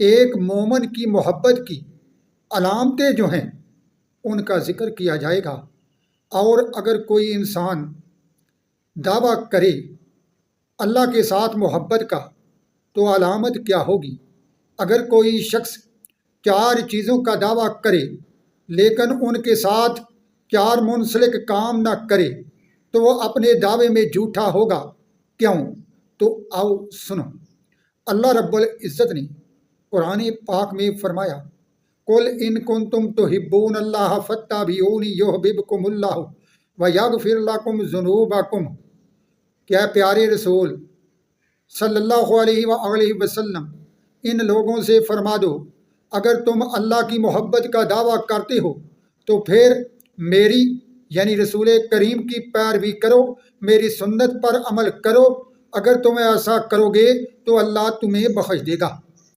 एक मोमन की मोहब्बत की अलामतें जो हैं उनका ज़िक्र किया जाएगा। और अगर कोई इंसान दावा करे अल्लाह के साथ मोहब्बत का तो अलामत क्या होगी। अगर कोई शख्स चार चीज़ों का दावा करे लेकिन उनके साथ चार मुंसलिक काम ना करे तो वो अपने दावे में झूठा होगा। क्यों? तो आओ सुनो। अल्लाह रब्बुल इज़्ज़त ने कुरान पाक में फरमाया, कुल इन कुंतुम तुहिब्बून अल्लाह फत्तबिऊनी युहब्बिबकुमुल्लाह व यगफिर लकुम ज़ुनूबकुम। क्या प्यारे रसूल सल्लल्लाहु अलैहि वसल्लम इन लोगों से फरमा दो, अगर तुम अल्लाह की मोहब्बत का दावा करते हो तो फिर मेरी यानी रसूल करीम की पैरवी करो, मेरी सुन्नत पर अमल करो। अगर तुम ऐसा करोगे तो अल्लाह तुम्हें बख्श देगा।